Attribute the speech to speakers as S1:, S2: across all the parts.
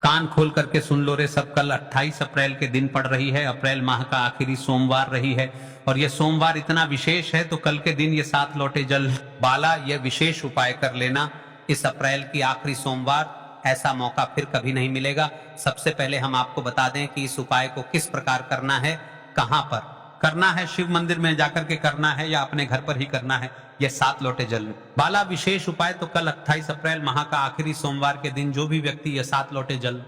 S1: कान खोल करके सुन लो रे सब, कल 28 अप्रैल के दिन पड़ रही है। अप्रैल माह का आखिरी सोमवार रही है और यह सोमवार इतना विशेष है तो कल के दिन ये 7 लोटे जल बाला यह विशेष उपाय कर लेना। इस अप्रैल की आखिरी सोमवार, ऐसा मौका फिर कभी नहीं मिलेगा। सबसे पहले हम आपको बता दें कि इस उपाय को किस प्रकार करना है, कहां पर करना है, शिव मंदिर में जाकर के करना है या अपने घर पर ही करना है। यह 7 लोटे जल बाला विशेष उपाय तो कल 28 अप्रैल माह का आखिरी सोमवार के दिन जो भी व्यक्ति यह 7 लोटे जल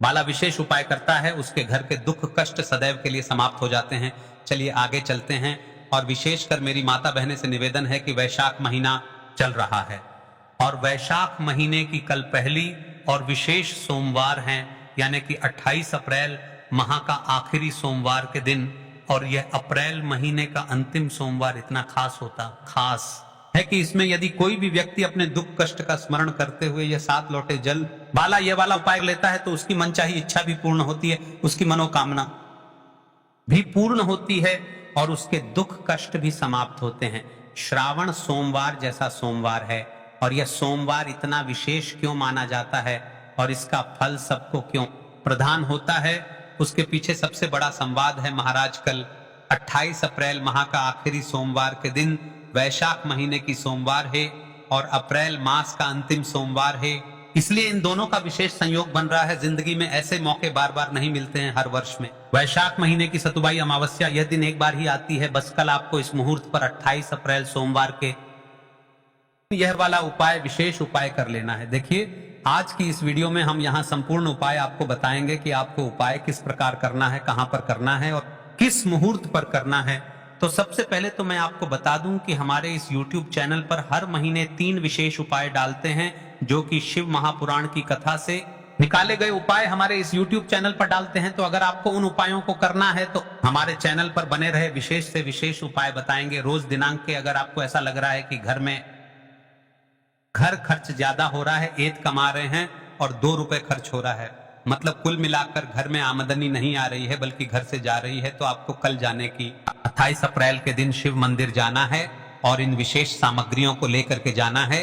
S1: बाला विशेष उपाय करता है उसके घर के दुख कष्ट सदैव के लिए समाप्त हो जाते हैं। चलिए आगे चलते हैं। और विशेषकर मेरी माता बहने से निवेदन है कि वैशाख महीना चल रहा है और वैशाख महीने की कल पहली और विशेष सोमवार हैं, यानी कि 28 अप्रैल माह का आखिरी सोमवार के दिन और यह अप्रैल महीने का अंतिम सोमवार इतना खास है कि इसमें यदि कोई भी व्यक्ति अपने दुख कष्ट का स्मरण करते हुए यह 7 लोटे जल बाला ये वाला उपाय लेता है तो उसकी मनचाही इच्छा भी पूर्ण होती है, उसकी मनोकामना भी पूर्ण होती है और उसके दुख कष्ट भी समाप्त होते हैं। श्रावण सोमवार जैसा सोमवार है और यह सोमवार इतना विशेष क्यों माना जाता है और इसका फल सबको क्यों प्रदान होता है, उसके पीछे सबसे बड़ा संवाद है। महाराज कल 28 अप्रैल माह का आखिरी सोमवार के दिन वैशाख महीने की सोमवार है और अप्रैल मास का अंतिम सोमवार है, इसलिए इन दोनों का विशेष संयोग बन रहा है। जिंदगी में ऐसे मौके बार बार नहीं मिलते हैं हर वर्ष में। वैशाख महीने की सतुबाई अमावस्या यह दिन एक बार ही आती है। बस कल आपको इस मुहूर्त पर 28 अप्रैल सोमवार के यह वाला उपाय विशेष उपाय कर लेना है। देखिए आज की इस वीडियो में हम यहाँ संपूर्ण उपाय आपको बताएंगे कि आपको उपाय किस प्रकार करना है, कहां पर करना है और किस मुहूर्त पर करना है। तो सबसे पहले तो मैं आपको बता दूं कि हमारे इस YouTube चैनल पर हर महीने 3 विशेष उपाय डालते हैं जो कि शिव महापुराण की कथा से निकाले गए उपाय हमारे इस YouTube चैनल पर डालते हैं। तो अगर आपको उन उपायों को करना है तो हमारे चैनल पर बने रहे, विशेष से विशेष उपाय बताएंगे रोज दिनांक के। अगर आपको ऐसा लग रहा है कि घर खर्च ज्यादा हो रहा है, एत कमा रहे हैं और 2 रुपए खर्च हो रहा है, मतलब कुल मिलाकर घर में आमदनी नहीं आ रही है बल्कि घर से जा रही है, तो आपको कल जाने की 28 अप्रैल के दिन शिव मंदिर जाना है और इन विशेष सामग्रियों को लेकर के जाना है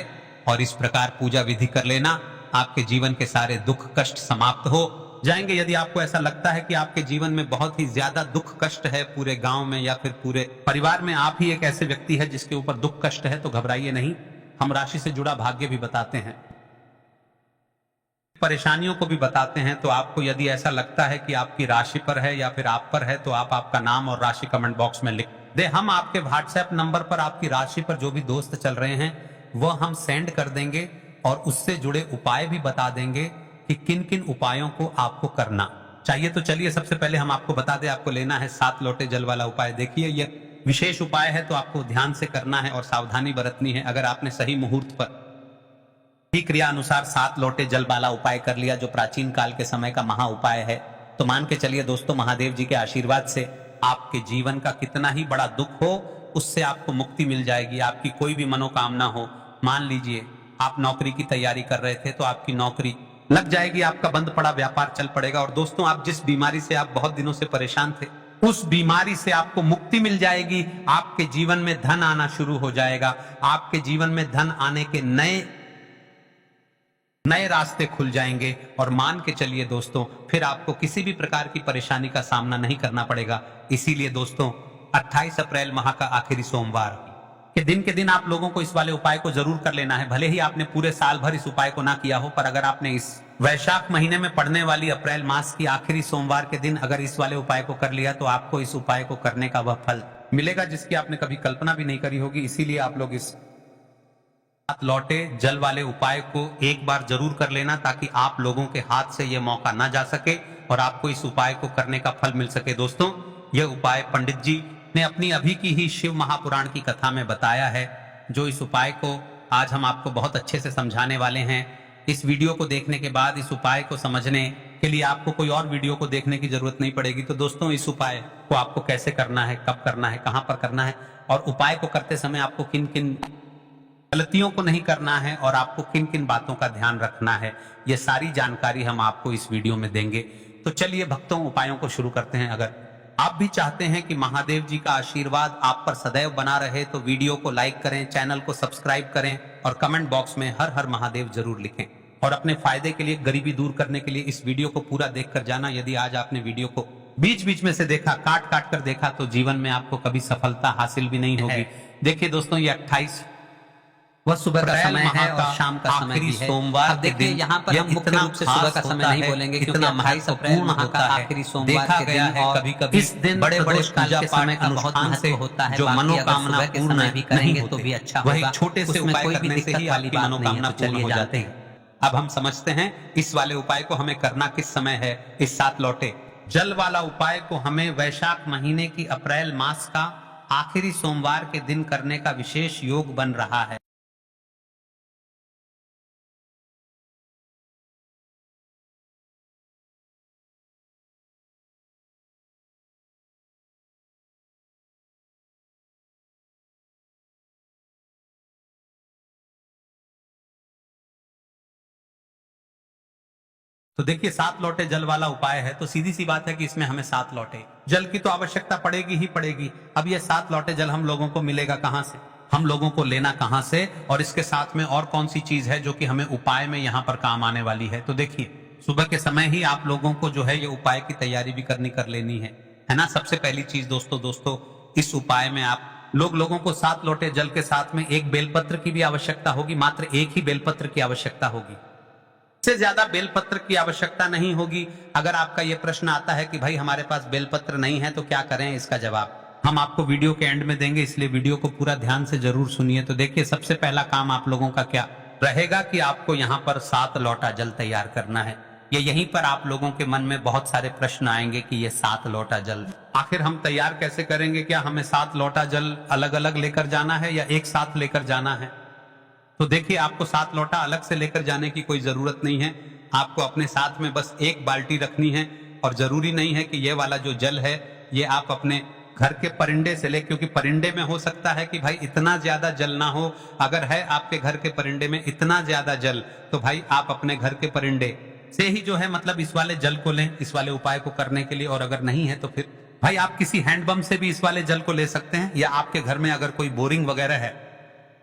S1: और इस प्रकार पूजा विधि कर लेना। आपके जीवन के सारे दुख कष्ट समाप्त हो जाएंगे। यदि आपको ऐसा लगता है कि आपके जीवन में बहुत ही ज्यादा दुख कष्ट है, पूरे गांव में या फिर पूरे परिवार में आप ही एक ऐसे व्यक्ति है जिसके ऊपर दुख कष्ट है, तो घबराइए नहीं। हम राशि से जुड़ा भाग्य भी बताते हैं, परेशानियों को भी बताते हैं। तो आपको यदि ऐसा लगता है कि आपकी राशि पर है या फिर आप पर है तो आप आपका नाम और राशि कमेंट बॉक्स में लिख दे। हम आपके व्हाट्सएप नंबर पर आपकी राशि पर जो भी दोस्त चल रहे हैं वह हम सेंड कर देंगे और उससे जुड़े उपाय भी बता देंगे कि किन किन उपायों को आपको करना चाहिए। तो चलिए सबसे पहले हम आपको बता दें, आपको लेना है 7 लोटे जल वाला उपाय। देखिए यह विशेष उपाय है तो आपको ध्यान से करना है और सावधानी बरतनी है। अगर आपने सही मुहूर्त पर ही क्रिया अनुसार 7 लोटे जल वाला उपाय कर लिया जो प्राचीन काल के समय का महा उपाय है, तो मान के चलिए दोस्तों महादेव जी के आशीर्वाद से आपके जीवन का कितना ही बड़ा दुख हो उससे आपको मुक्ति मिल जाएगी। आपकी कोई भी मनोकामना हो, मान लीजिए आप नौकरी की तैयारी कर रहे थे तो आपकी नौकरी लग जाएगी, आपका बंद पड़ा व्यापार चल पड़ेगा। और दोस्तों आप जिस बीमारी से आप बहुत दिनों से परेशान थे उस बीमारी से आपको मुक्ति मिल जाएगी। आपके जीवन में धन आना शुरू हो जाएगा। आपके जीवन में धन आने के नए रास्ते खुल जाएंगे और मान के चलिए दोस्तों फिर आपको किसी भी प्रकार की परेशानी का सामना नहीं करना पड़ेगा। इसीलिए दोस्तों 28 अप्रैल माह का आखिरी सोमवार के दिन आप लोगों को इस वाले उपाय को जरूर कर लेना है। भले ही आपने पूरे साल भर इस उपाय को ना किया हो, पर अगर आपने इस वैशाख महीने में पड़ने वाली अप्रैल मास की आखिरी सोमवार के दिन अगर इस वाले उपाय को कर लिया तो आपको इस उपाय को करने का वह फल मिलेगा जिसकी आपने कभी कल्पना भी नहीं करी होगी। इसीलिए आप लोग इस 7 लोटे जल वाले उपाय को एक बार जरूर कर लेना ताकि आप लोगों के हाथ से यह मौका ना जा सके और आपको इस उपाय को करने का फल मिल सके। दोस्तों यह उपाय पंडित जी ने अपनी अभी की ही शिव महापुराण की कथा में बताया है, जो इस उपाय को आज हम आपको बहुत अच्छे से समझाने वाले हैं। इस वीडियो को देखने के बाद इस उपाय को समझने के लिए आपको कोई और वीडियो को देखने की जरूरत नहीं पड़ेगी। तो दोस्तों इस उपाय को आपको कैसे करना है, कब करना है, कहां पर करना है और उपाय को करते समय आपको किन किन गलतियों को नहीं करना है और आपको किन किन बातों का ध्यान रखना है, यह सारी जानकारी हम आपको इस वीडियो में देंगे। तो चलिए भक्तों उपायों को शुरू करते हैं। अगर आप भी चाहते हैं कि महादेव जी का आशीर्वाद आप पर सदैव बना रहे तो वीडियो को लाइक करें, चैनल को सब्सक्राइब करें और कमेंट बॉक्स में हर हर महादेव जरूर लिखें। और अपने फायदे के लिए, गरीबी दूर करने के लिए इस वीडियो को पूरा देखकर जाना। यदि आज आपने वीडियो को बीच बीच में से देखा, काट काट कर देखा, तो जीवन में आपको कभी सफलता हासिल भी नहीं होगी। देखिए दोस्तों, ये 28
S2: वह सुबह का समय है और शाम का समय भी है।
S1: सोमवार
S2: अब देखिए यहाँ पर हम मुख्य रूप से सुबह का समय नहीं बोलेंगे, क्योंकि 28 अप्रैल माह का आखिरी सोमवार के दिन और
S1: कभी-कभी
S2: इस दिन
S1: बड़े बड़े
S2: काल के समय का बहुत महत्व होता है।
S1: जो मनोकामना
S2: के समय भी करेंगे तो भी अच्छा
S1: वही
S2: होगा,
S1: छोटे से
S2: उसमें
S1: उपाय
S2: कोई भी
S1: करने से ही
S2: दिक्कत वाली
S1: आपकी
S2: बात नहीं
S1: मनोकामना
S2: है। तो
S1: पूर्ण
S2: चलिए
S1: हो
S2: जानते
S1: जाती
S2: हैं।
S1: है। अब हम समझते हैं इस वाले उपाय को हमें करना किस समय है। इस 7 लौटे जल वाला उपाय को हमें वैशाख महीने की अप्रैल मास का आखिरी सोमवार के दिन करने का विशेष योग बन रहा है। तो देखिए 7 लोटे जल वाला उपाय है, तो सीधी सी बात है कि इसमें हमें 7 लोटे जल की तो आवश्यकता पड़ेगी ही पड़ेगी। अब ये 7 लोटे जल हम लोगों को मिलेगा कहां से, हम लोगों को लेना कहां से, और इसके साथ में और कौन सी चीज है जो कि हमें उपाय में यहाँ पर काम आने वाली है। तो देखिए सुबह के समय ही आप लोगों को जो है ये उपाय की तैयारी भी कर लेनी है ना। सबसे पहली चीज दोस्तों इस उपाय में आप लोगों को 7 लोटे जल के साथ में एक बेलपत्र की भी आवश्यकता होगी। मात्र एक ही बेलपत्र की आवश्यकता होगी, इससे ज्यादा बेलपत्र की आवश्यकता नहीं होगी। अगर आपका यह प्रश्न आता है कि भाई हमारे पास बेलपत्र नहीं है तो क्या करें, इसका जवाब हम आपको वीडियो के एंड में देंगे, इसलिए वीडियो को पूरा ध्यान से जरूर सुनिए। तो देखिए सबसे पहला काम आप लोगों का क्या रहेगा कि आपको यहाँ पर 7 लोटा जल तैयार करना है। ये यहीं पर आप लोगों के मन में बहुत सारे प्रश्न आएंगे कि ये 7 लोटा जल आखिर हम तैयार कैसे करेंगे, क्या हमें 7 लोटा जल अलग अलग लेकर जाना है या एक साथ लेकर जाना है। तो देखिए आपको 7 लोटा अलग से लेकर जाने की कोई जरूरत नहीं है। आपको अपने साथ में बस एक बाल्टी रखनी है, और जरूरी नहीं है कि ये वाला जो जल है ये आप अपने घर के परिंडे से ले, क्योंकि परिंडे में हो सकता है कि भाई इतना ज्यादा जल ना हो। अगर है आपके घर के परिंडे में इतना ज्यादा जल, तो भाई आप अपने घर के परिंडे से ही जो है मतलब इस वाले जल को लें, इस वाले उपाय को करने के लिए। और अगर नहीं है तो फिर भाई आप किसी हैंडपंप से भी इस वाले जल को ले सकते हैं, या आपके घर में अगर कोई बोरिंग वगैरह है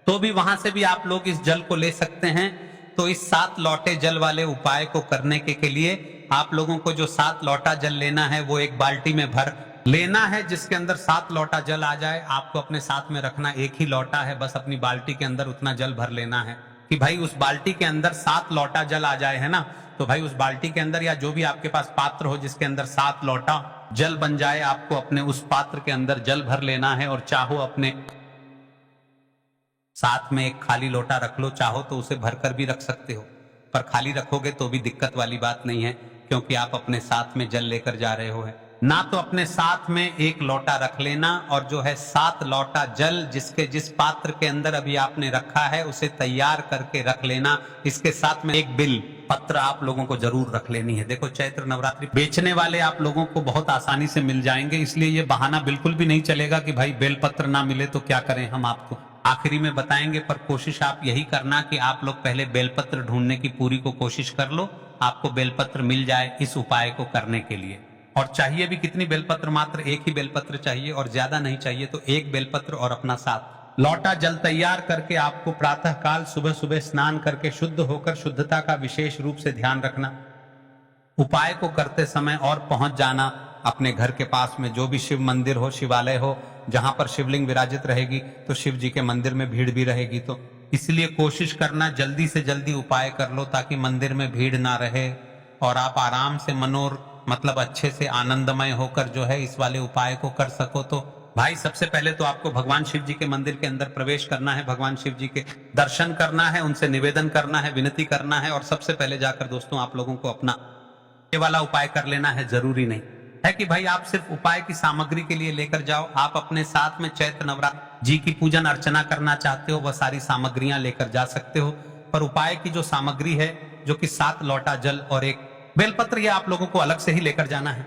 S1: तो भी वहां से भी आप लोग इस जल को ले सकते हैं। तो इस 7 लोटे जल वाले उपाय को करने के लिए आप लोगों को जो 7 लोटा जल लेना है वो एक बाल्टी में भर लेना है, जिसके अंदर 7 लोटा जल आ जाए। आपको अपने साथ में रखना एक ही लोटा है, बस अपनी बाल्टी के अंदर उतना जल भर लेना है कि भाई उस बाल्टी के अंदर 7 लोटा जल आ जाए, है ना। तो भाई उस बाल्टी के अंदर या जो भी आपके पास पात्र हो जिसके अंदर 7 लोटा जल बन जाए, आपको अपने उस पात्र के अंदर जल भर लेना है। और चाहो अपने साथ में एक खाली लोटा रख लो, चाहो तो उसे भरकर भी रख सकते हो, पर खाली रखोगे तो भी दिक्कत वाली बात नहीं है, क्योंकि आप अपने साथ में जल लेकर जा रहे हो। ना तो अपने साथ में एक लोटा रख लेना, और जो है 7 लोटा जल जिस पात्र के अंदर अभी आपने रखा है उसे तैयार करके रख लेना। इसके साथ में एक बिल पत्र आप लोगों को जरूर रख लेनी है। देखो चैत्र नवरात्रि बेचने वाले आप लोगों को बहुत आसानी से मिल जाएंगे, इसलिए ये बहाना बिल्कुल भी नहीं चलेगा कि भाई बेलपत्र ना मिले तो क्या करें। हम आपको आखिरी में बताएंगे, पर कोशिश आप यही करना कि आप लोग पहले बेलपत्र ढूंढने की पूरी को कोशिश कर लो, आपको बेलपत्र मिल जाए इस उपाय को करने के लिए। और चाहिए भी कितनी बेलपत्र, मात्र एक ही बेलपत्र चाहिए और ज्यादा नहीं चाहिए। तो एक बेलपत्र और अपना 7 लोटा जल तैयार करके आपको प्रातः काल सुबह सुबह स्नान करके शुद्ध होकर, शुद्धता का विशेष रूप से ध्यान रखना, उपाय को करते समय और पहुंच जाना अपने घर के पास में जो भी शिव मंदिर हो, शिवालय हो, जहां पर शिवलिंग विराजित रहेगी तो शिव जी के मंदिर में भीड़ भी रहेगी। तो इसलिए कोशिश करना जल्दी से जल्दी उपाय कर लो, ताकि मंदिर में भीड़ ना रहे और आप आराम से मतलब अच्छे से आनंदमय होकर जो है इस वाले उपाय को कर सको। तो भाई सबसे पहले तो आपको भगवान शिव जी के मंदिर के अंदर प्रवेश करना है, भगवान शिव जी के दर्शन करना है, उनसे निवेदन करना है, विनती करना है। और सबसे पहले जाकर दोस्तों आप लोगों को अपना ये वाला उपाय कर लेना है। जरूरी नहीं है कि भाई आप सिर्फ उपाय की सामग्री के लिए लेकर जाओ, आप अपने साथ में चैत्र नवरात्र जी की पूजन अर्चना करना चाहते हो वह सारी सामग्रियां लेकर जा सकते हो। पर उपाय की जो सामग्री है, जो कि 7 लोटा जल और एक बेलपत्र, ये आप लोगों को अलग से ही लेकर जाना है।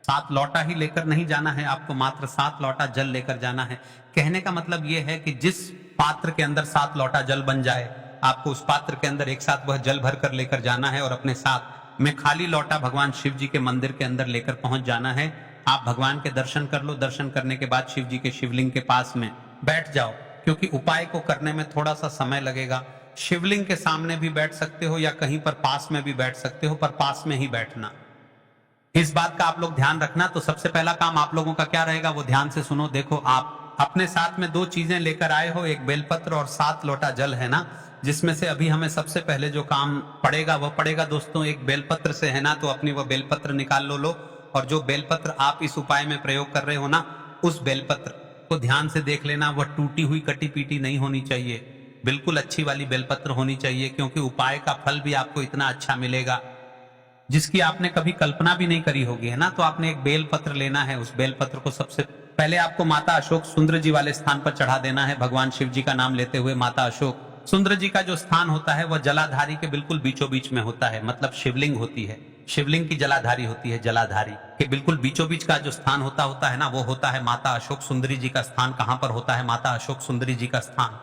S1: 7 लोटा ही लेकर नहीं जाना है, आपको मात्र 7 लोटा जल लेकर जाना है। कहने का मतलब यह है कि जिस पात्र के अंदर 7 लोटा जल बन जाए, आपको उस पात्र के अंदर एक साथ वह जल भर कर लेकर जाना है और अपने साथ में खाली लोटा भगवान शिव जी के मंदिर के अंदर लेकर पहुंच जाना है। आप भगवान के दर्शन कर लो, दर्शन करने के बाद शिव जी के शिवलिंग के पास में बैठ जाओ, क्योंकि उपाय को करने में थोड़ा सा समय लगेगा। शिवलिंग के सामने भी बैठ सकते हो या कहीं पर पास में भी बैठ सकते हो, पर पास में ही बैठना। इस बात का आप लोग ध्यान रखना। तो सबसे पहला काम आप लोगों का क्या रहेगा वो ध्यान से सुनो। देखो, आप अपने साथ में 2 चीजें लेकर आए हो, एक बेलपत्र और 7 लोटा जल है ना, जिसमें से अभी हमें सबसे पहले जो काम पड़ेगा वो पड़ेगा दोस्तों एक बेलपत्र से, है ना। तो अपनी वो बेलपत्र निकाल लो और जो बेलपत्र आप इस उपाय में प्रयोग कर रहे हो ना, उस बेलपत्र को ध्यान से देख लेना। वह टूटी हुई कटी पीटी नहीं होनी चाहिए, बिल्कुल अच्छी वाली बेलपत्र होनी चाहिए, क्योंकि उपाय का फल भी आपको इतना अच्छा मिलेगा जिसकी आपने कभी कल्पना भी नहीं करी होगी, है ना। तो आपने एक बेलपत्र लेना है। उस बेलपत्र को सबसे पहले आपको माता अशोक सुंदर जी वाले स्थान पर चढ़ा देना है। भगवान शिव जी का नाम लेते हुए माता अशोक सुंदर जी का जो स्थान होता है वह जलाधारी के बिल्कुल बीचों बीच में होता है, मतलब शिवलिंग होती है, शिवलिंग की जलाधारी होती है। जलाधारी के बिल्कुल बीचों बीच का जो स्थान होता है ना, वो होता है माता अशोक सुंदरी जी का स्थान। कहां पर होता है माता अशोक सुंदरी जी का स्थान?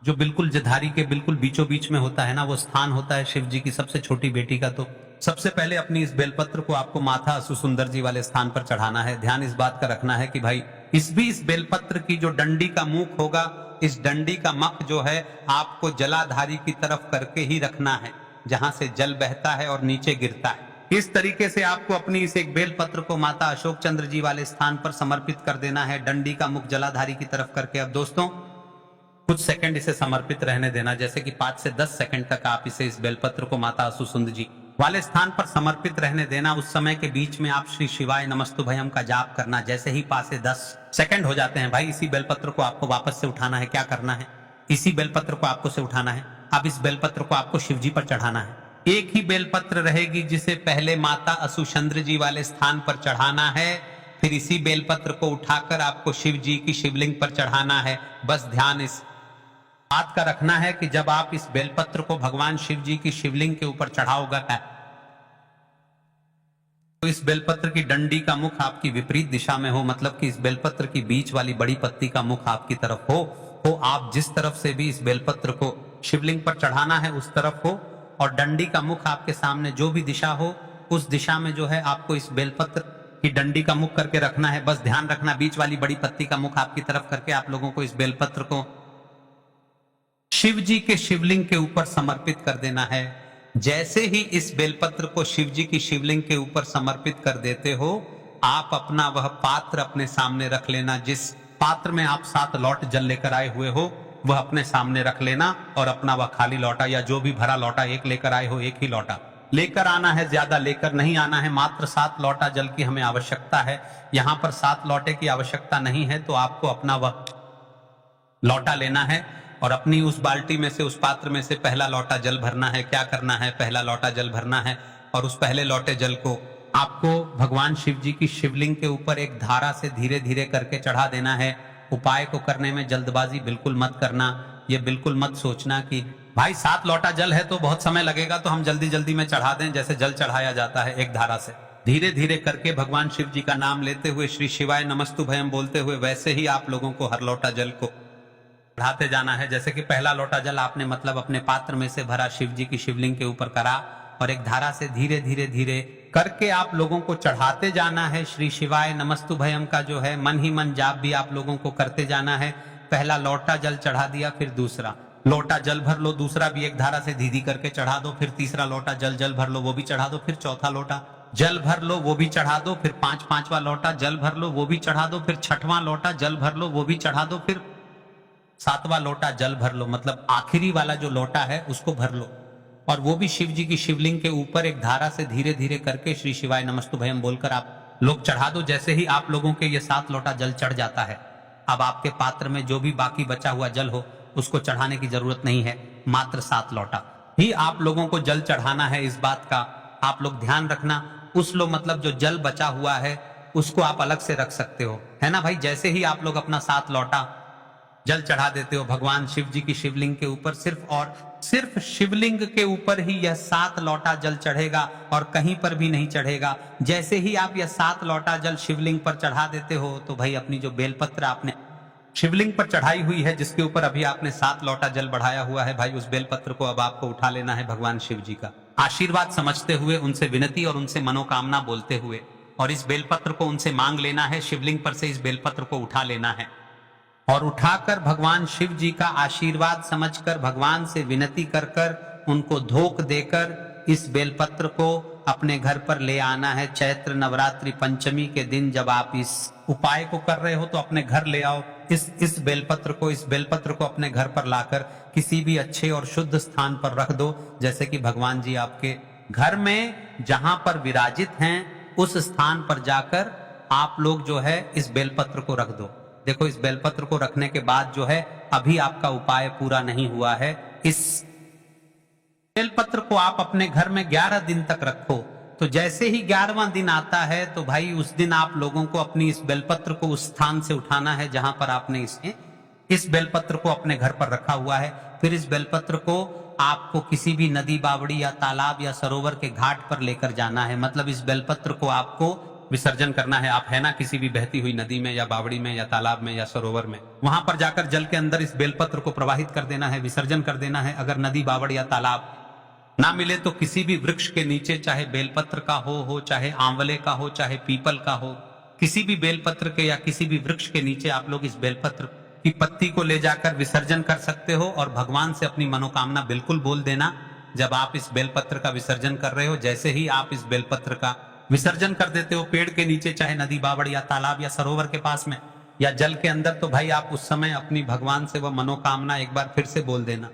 S1: जो बिल्कुल जधारी के बिल्कुल बीचों बीच में होता है ना, वो स्थान होता है शिव जी की सबसे छोटी बेटी का। तो सबसे पहले अपनी इस बेलपत्र को आपको माता सुसुंदर जी वाले स्थान पर चढ़ाना है। ध्यान इस बात का रखना है कि भाई इस बेलपत्र की जो डंडी का मुख होगा, इस डंडी का मख जो है आपको जलाधारी की तरफ करके ही रखना है, जहां से जल बहता है और नीचे गिरता है। इस तरीके से आपको अपनी इस एक बेलपत्र को माता अशोक चंद्र जी वाले स्थान पर समर्पित कर देना है, डंडी का मुख जलाधारी की तरफ करके। अब दोस्तों कुछ सेकंड इसे समर्पित रहने देना, जैसे कि 5 से 10 सेकंड तक आप इसे इस बेलपत्र को माता सुसुंदर जी वाले स्थान पर समर्पित रहने देना। उस समय के बीच में आप श्री शिवाय नमस्तुभयम का जाप करना। जैसे ही 5 से 10 सेकंड हो जाते हैं भाई, इसी बेलपत्र को आपको वापस से उठाना है। क्या करना है? इसी बेलपत्र को आपको से उठाना है। अब इस बेलपत्र को आपको शिव जी पर चढ़ाना है। एक ही बेलपत्र रहेगी जिसे पहले माता असुचंद्र जी वाले स्थान पर चढ़ाना है, फिर इसी बेलपत्र को उठाकर आपको शिव जी की शिवलिंग पर चढ़ाना है। बस ध्यान इस बात का रखना है कि जब आप इस बेलपत्र को भगवान शिव जी की शिवलिंग के ऊपर चढ़ाओगे तो इस बेलपत्र की डंडी का मुख आपकी विपरीत दिशा में हो, मतलब कि इस बेलपत्र की बीच वाली बड़ी पत्ती का मुख आपकी तरफ हो। तो आप जिस तरफ से भी इस बेलपत्र को शिवलिंग पर चढ़ाना है उस तरफ हो, और डंडी का मुख आपके सामने जो भी दिशा हो उस दिशा में जो है आपको इस बेलपत्र की डंडी का मुख करके रखना है। बस ध्यान रखना, बीच वाली बड़ी पत्ती का मुख आपकी तरफ करके आप लोगों को इस बेलपत्र को शिव जी के शिवलिंग के ऊपर समर्पित कर देना है। जैसे ही इस बेलपत्र को शिव जी की शिवलिंग के ऊपर समर्पित कर देते हो, आप अपना वह पात्र अपने सामने रख लेना। जिस पात्र में आप 7 लौट जल लेकर आए हुए हो वह अपने सामने रख लेना, और अपना वह खाली लौटा या जो भी भरा लौटा, एक लेकर आए हो एक ही लौटा लेकर आना है, ज्यादा लेकर नहीं आना है। मात्र 7 लौटा जल की हमें आवश्यकता है। यहां पर 7 लौटे की आवश्यकता नहीं है, तो आपको अपना वह लौटा लेना है और अपनी उस बाल्टी में से, उस पात्र में से पहला लौटा जल भरना है। क्या करना है? पहला लौटा जल भरना है और उस पहले लौटे जल को आपको भगवान शिव जी की शिवलिंग के ऊपर एक धारा से धीरे धीरे करके चढ़ा देना है। उपाय को करने में जल्दबाजी बिल्कुल मत करना। ये बिल्कुल मत सोचना कि भाई 7 लौटा जल है तो बहुत समय लगेगा तो हम जल्दी जल्दी में चढ़ा दें, जैसे जल चढ़ाया जाता है एक धारा से। धीरे धीरे करके भगवान शिव जी का नाम लेते हुए, श्री शिवाय नमस्तुभयम बोलते हुए, वैसे ही आप लोगों को हर लोटा जल को बढ़ाते जाना है। जैसे कि पहला लोटा जल आपने मतलब अपने पात्र में से भरा, शिव जी की शिवलिंग के ऊपर करा, और एक धारा से धीरे धीरे धीरे करके आप लोगों को चढ़ाते जाना है। श्री शिवाय नमस्तुभयम का जो है मन ही मन जाप भी आप लोगों को करते जाना है। पहला लोटा जल चढ़ा दिया, फिर दूसरा लोटा जल भर लो, दूसरा भी एक धारा से धीरे करके चढ़ा दो, फिर तीसरा लोटा जल भर लो, वो भी चढ़ा दो, फिर चौथा लोटा जल भर लो, वो भी चढ़ा दो, फिर 5वां लोटा जल भर लो, वो भी चढ़ा दो, फिर 6वां लोटा जल भर लो, वो भी चढ़ा दो, फिर 7वां लोटा जल भर लो, मतलब आखिरी वाला जो लोटा है उसको भर लो, और वो भी शिव जी की शिवलिंग के ऊपर एक धारा से धीरे धीरे करके श्री शिवाय नमस्तुभयम बोलकर आप लोग चढ़ा दो। जैसे ही आप लोगों के ये 7 लोटा जल चढ़ जाता है, अब आपके पात्र में जो भी बाकी बचा हुआ जल हो उसको चढ़ाने की जरूरत नहीं है, मात्र 7 लोटा ही आप लोगों को जल चढ़ाना है। इस बात का आप लोग ध्यान रखना। उस लो मतलब जो जल बचा हुआ है उसको आप अलग से रख सकते हो, है ना भाई। जैसे ही आप लोग अपना 7 लोटा जल चढ़ा देते हो भगवान शिव जी की शिवलिंग के ऊपर, सिर्फ और सिर्फ शिवलिंग के ऊपर ही यह 7 लोटा जल चढ़ेगा और कहीं पर भी नहीं चढ़ेगा। जैसे ही आप यह 7 लोटा जल शिवलिंग पर चढ़ा देते हो तो भाई अपनी जो बेलपत्र आपने शिवलिंग पर चढ़ाई हुई है, जिसके ऊपर अभी आपने 7 लोटा जल बढ़ाया हुआ है, भाई उस बेलपत्र को अब आपको उठा लेना है भगवान शिव जी का आशीर्वाद समझते हुए, उनसे विनती और उनसे मनोकामना बोलते हुए, और इस बेलपत्र को उनसे मांग लेना है। शिवलिंग पर से इस बेलपत्र को उठा लेना है। और उठाकर भगवान शिव जी का आशीर्वाद समझकर भगवान से विनती कर कर उनको धोख देकर इस बेलपत्र को अपने घर पर ले आना है। चैत्र नवरात्रि पंचमी के दिन जब आप इस उपाय को कर रहे हो तो अपने घर ले आओ इस बेलपत्र को अपने घर पर लाकर किसी भी अच्छे और शुद्ध स्थान पर रख दो। जैसे कि भगवान जी आपके घर में जहां पर विराजित हैं उस स्थान पर जाकर आप लोग जो है इस बेलपत्र को रख दो। देखो, इस बेलपत्र को रखने के बाद जो है अभी आपका उपाय पूरा नहीं हुआ है। इस बेलपत्र को आप अपने घर में 11 दिन तक रखो। तो जैसे ही 11वां दिन आता है तो भाई उस दिन आप लोगों को अपनी इस बेलपत्र को उस स्थान से उठाना है जहां पर आपने इस बेलपत्र को अपने घर पर रखा हुआ है। फिर इस बेलपत्र को आपको किसी भी नदी, बावड़ी या तालाब या सरोवर के घाट पर लेकर जाना है। मतलब इस बेलपत्र को आपको विसर्जन करना है। आप है ना किसी भी बहती हुई नदी में या बावड़ी में या तालाब में या सरोवर में, वहां पर जाकर जल के अंदर इस बेलपत्र को प्रवाहित कर देना है, विसर्जन कर देना है। अगर नदी, बावड़ी या तालाब ना मिले तो किसी भी वृक्ष के नीचे, चाहे बेलपत्र का हो चाहे आंवले का हो, चाहे पीपल का हो, किसी भी बेलपत्र के या किसी भी वृक्ष के नीचे आप लोग इस बेलपत्र की पत्ती को ले जाकर विसर्जन कर सकते हो। और भगवान से अपनी मनोकामना बिल्कुल बोल देना। जब आप इस बेलपत्र का विसर्जन कर रहे हो, जैसे ही आप इस बेलपत्र का विसर्जन कर देते हो पेड़ के नीचे, चाहे नदी, बावड़ी या तालाब या सरोवर के पास में या जल के अंदर, तो भाई आप उस समय अपनी भगवान से वह मनोकामना एक बार फिर से बोल देना।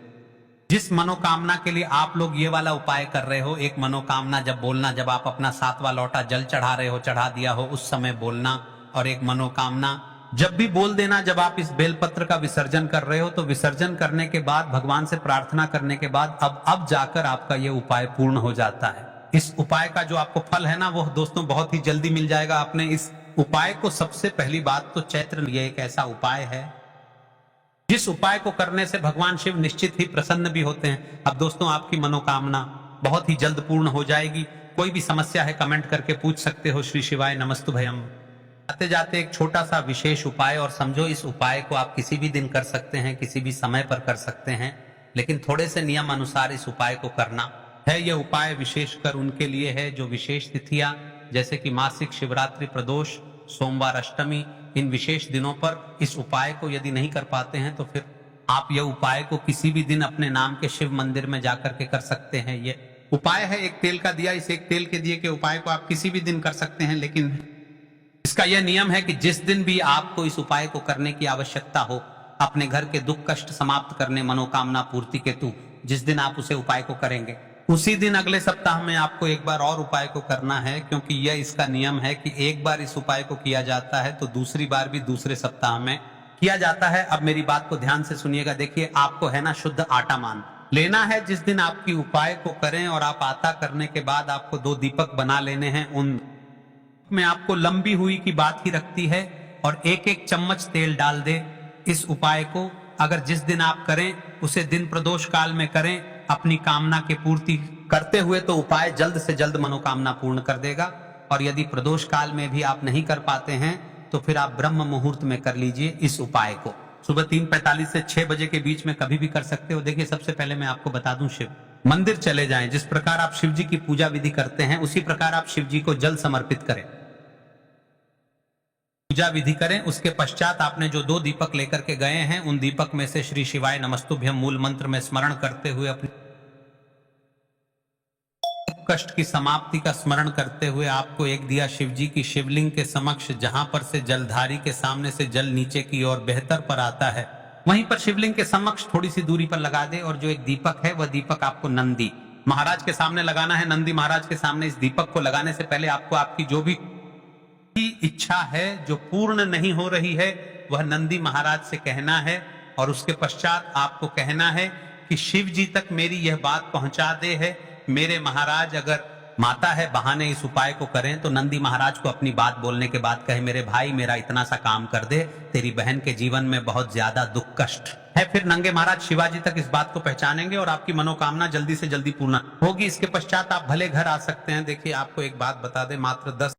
S1: जिस मनोकामना के लिए आप लोग ये वाला उपाय कर रहे हो, एक मनोकामना जब बोलना, जब आप अपना 7वां लौटा जल चढ़ा रहे हो, चढ़ा दिया हो, उस समय बोलना। और एक मनोकामना जब भी बोल देना जब आप इस बेलपत्र का विसर्जन कर रहे हो, तो विसर्जन करने के बाद भगवान से प्रार्थना करने के बाद अब जाकर आपका ये उपाय पूर्ण हो जाता है। इस उपाय का जो आपको फल है ना, वो दोस्तों बहुत ही जल्दी मिल जाएगा। आपने इस उपाय को, सबसे पहली बात तो चैत्र, ये एक ऐसा उपाय है जिस उपाय को करने से भगवान शिव निश्चित ही प्रसन्न भी होते हैं। अब दोस्तों, आपकी मनोकामना बहुत ही जल्द पूर्ण हो जाएगी। कोई भी समस्या है कमेंट करके पूछ सकते हो। श्री शिवाय नमस्तुभयम। आते जाते एक छोटा सा विशेष उपाय और समझो, इस उपाय को आप किसी भी दिन कर सकते हैं, किसी भी समय पर कर सकते हैं, लेकिन थोड़े से नियम अनुसार इस उपाय को करना है। यह उपाय विशेषकर उनके लिए है जो विशेष तिथियां, जैसे कि मासिक, शिवरात्रि, प्रदोष, सोमवार, अष्टमी, इन विशेष दिनों पर इस उपाय को यदि नहीं कर पाते हैं तो फिर आप यह उपाय को किसी भी दिन अपने नाम के शिव मंदिर में जाकर के कर सकते हैं। ये उपाय है एक तेल का दिया। इस एक तेल के दिए के उपाय को आप किसी भी दिन कर सकते हैं, लेकिन इसका यह नियम है कि जिस दिन भी आपको इस उपाय को करने की आवश्यकता हो, अपने घर के दुख कष्ट समाप्त करने, मनोकामना पूर्ति के हेतु, जिस दिन आप उसे उपाय को करेंगे, उसी दिन अगले सप्ताह में आपको एक बार और उपाय को करना है। क्योंकि यह इसका नियम है कि एक बार इस उपाय को किया जाता है तो दूसरी बार भी दूसरे सप्ताह में किया जाता है। अब मेरी बात को ध्यान से सुनिएगा। देखिए, आपको है ना शुद्ध आटा मान लेना है जिस दिन आपकी उपाय को करें, और आप आटा करने के बाद आपको 2 दीपक बना लेने हैं। उन में आपको लंबी हुई की बात ही रखती है और 1-1 चम्मच तेल डाल दे। इस उपाय को अगर जिस दिन आप करें उसे दिन प्रदोष काल में करें अपनी कामना की पूर्ति करते हुए, तो उपाय जल्द से जल्द मनोकामना पूर्ण कर देगा। और यदि प्रदोष काल में भी आप नहीं कर पाते हैं तो फिर आप ब्रह्म मुहूर्त में कर लीजिए इस उपाय को। सुबह 3:45 से 6 बजे के बीच में कभी भी कर सकते हो। देखिए, सबसे पहले मैं आपको बता दूं, शिव मंदिर चले जाएं। जिस प्रकार आप शिव जी की पूजा विधि करते हैं उसी प्रकार आप शिव जी को जल समर्पित करें, पूजा विधि करें। उसके पश्चात आपने जो 2 दीपक लेकर के गए हैं, उन दीपक में से श्री शिवाय नमस्तुभ्यम मूल मंत्र में स्मरण करते हुए, अपने कष्ट की समाप्ति का स्मरण करते हुए, आपको एक दिया शिव जी की शिवलिंग के समक्ष, जहां पर से जलधारी के सामने से जल नीचे की ओर बेहतर पर आता है, वहीं पर शिवलिंग के समक्ष थोड़ी सी दूरी पर लगा दे। और जो एक दीपक है, वह दीपक आपको नंदी महाराज के सामने लगाना है। नंदी महाराज के सामने इस दीपक को लगाने से पहले आपको आपकी जो भी इच्छा है जो पूर्ण नहीं हो रही है, वह नंदी महाराज से कहना है। और उसके पश्चात आपको कहना है कि शिव जी तक मेरी यह बात पहुंचा दे है। मेरे महाराज अगर माता है बहाने इस उपाय को करें, तो नंदी महाराज को अपनी बात बोलने के बाद कहे, मेरे भाई मेरा इतना सा काम कर दे, तेरी बहन के जीवन में बहुत ज्यादा दुख कष्ट है। फिर नंगे महाराज शिवाजी तक इस बात को पहचानेंगे और आपकी मनोकामना जल्दी से जल्दी पूर्ण होगी। इसके पश्चात आप भले घर आ सकते हैं। देखिए, आपको एक बात बता दे, मात्र 10